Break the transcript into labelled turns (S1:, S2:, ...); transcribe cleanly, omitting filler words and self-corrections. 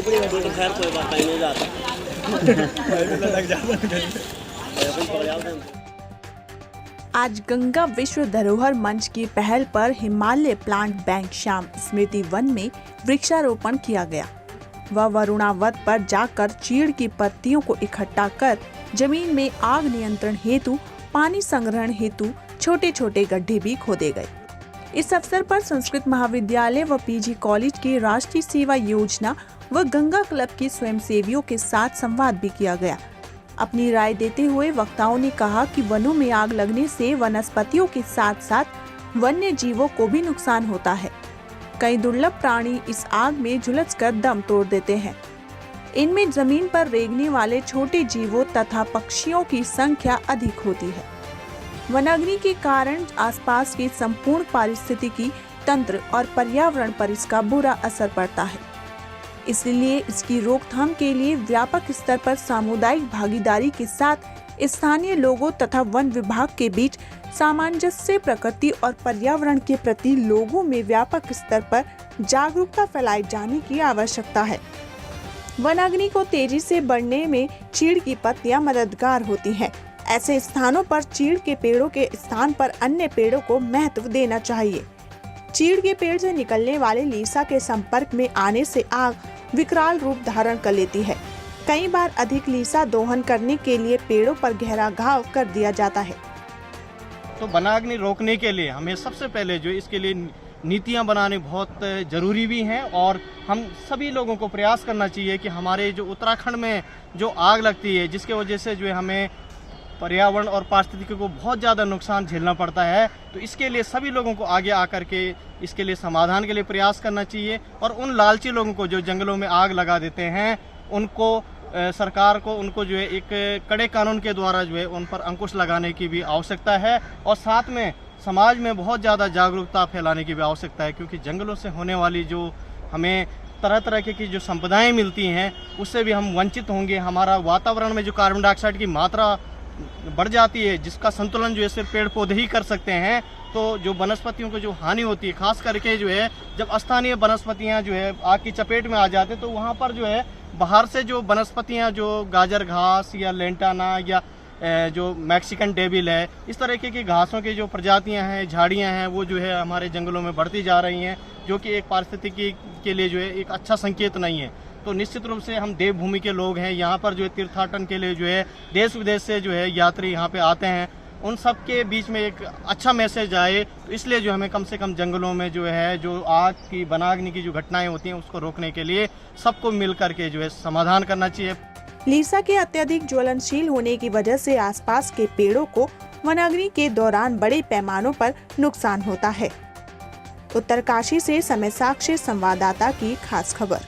S1: खोपड़ी में तो खैर कोई बात नहीं जाता।
S2: आज गंगा विश्व धरोहर मंच की पहल पर हिमालय प्लांट बैंक श्याम स्मृति वन में वृक्षारोपण किया गया। वह वरुणावत पर जाकर चीड़ की पत्तियों को इकट्ठा कर जमीन में आग नियंत्रण हेतु पानी संग्रहण हेतु छोटे छोटे गड्ढे भी खोदे गए। इस अवसर पर संस्कृत महाविद्यालय व पीजी कॉलेज की राष्ट्रीय सेवा योजना व गंगा क्लब के स्वयंसेवियों के साथ संवाद भी किया गया। अपनी राय देते हुए वक्ताओं ने कहा कि वनों में आग लगने से वनस्पतियों के साथ साथ वन्य जीवों को भी नुकसान होता है। कई दुर्लभ प्राणी इस आग में झुलसकर दम तोड़ देते हैं। इनमें जमीन पर रेंगने वाले छोटे जीवों तथा पक्षियों की संख्या अधिक होती है। वनाग्नि के कारण आसपास के संपूर्ण पारिस्थितिकी तंत्र और पर्यावरण पर इसका बुरा असर पड़ता है। इसलिए इसकी रोकथाम के लिए व्यापक स्तर पर सामुदायिक भागीदारी के साथ स्थानीय लोगों तथा वन विभाग के बीच सामंजस्य, प्रकृति और पर्यावरण के प्रति लोगों में व्यापक स्तर पर जागरूकता फैलाए जाने की आवश्यकता है। वनाग्नि को तेजी से बढ़ने में चीड़ की पत्तियां मददगार होती हैं। ऐसे स्थानों पर चीड़ के पेड़ों के स्थान पर अन्य पेड़ों को महत्व देना चाहिए। चीड़ के पेड़ से निकलने वाले लीसा के संपर्क में आने से आग विकराल रूप धारण कर लेती है। कई बार अधिक लीसा दोहन करने के लिए पेड़ों पर गहरा घाव कर दिया जाता है।
S3: तो वनाग्नि रोकने के लिए हमें सबसे पहले जो इसके लिए नीतियां बनाने बहुत ज़रूरी भी हैं और हम सभी लोगों को प्रयास करना चाहिए कि हमारे जो उत्तराखंड में जो आग लगती है जिसके वजह से जो है हमें पर्यावरण और पारिस्थितिकी को बहुत ज़्यादा नुकसान झेलना पड़ता है, तो इसके लिए सभी लोगों को आगे आकर के इसके लिए समाधान के लिए प्रयास करना चाहिए। और उन लालची लोगों को जो जंगलों में आग लगा देते हैं उनको सरकार को उनको जो है एक कड़े कानून के द्वारा जो है उन पर अंकुश लगाने की भी आवश्यकता है और साथ में समाज में बहुत ज़्यादा जागरूकता फैलाने की भी आवश्यकता है, क्योंकि जंगलों से होने वाली जो हमें तरह तरह की जो संपदाएं मिलती हैं उससे भी हम वंचित होंगे। हमारा वातावरण में जो कार्बन डाइऑक्साइड की मात्रा बढ़ जाती है जिसका संतुलन जो है सिर्फ पेड़ पौधे ही कर सकते हैं, तो जो वनस्पतियों को जो हानि होती है, खास करके जो है जब स्थानीय वनस्पतियां जो है आग की चपेट में आ जाते हैं तो वहाँ पर जो है बाहर से जो वनस्पतियां जो गाजर घास या लेंटाना या जो मैक्सिकन डेविल है, इस तरह की घासों की जो प्रजातियां हैं, झाड़ियां हैं, वो जो है हमारे जंगलों में बढ़ती जा रही हैं, जो कि एक पारिस्थितिकी के लिए जो है एक अच्छा संकेत नहीं है। तो निश्चित रूप से हम देवभूमि के लोग हैं, यहाँ पर जो है तीर्थाटन के लिए जो है देश विदेश से जो है यात्री यहाँ पे आते हैं, उन सब के बीच में एक अच्छा मैसेज आए, तो इसलिए जो हमें कम से कम जंगलों में जो है जो आग की वनाग्नि की जो घटनाएं होती हैं उसको रोकने के लिए सबको मिल करके जो है समाधान करना चाहिए।
S2: लीसा के अत्यधिक ज्वलनशील होने की वजह से आसपास के पेड़ों को वनाग्नि के दौरान बड़े पैमानों पर नुकसान होता है। उत्तरकाशी से समय साक्षी संवाददाता की खास खबर।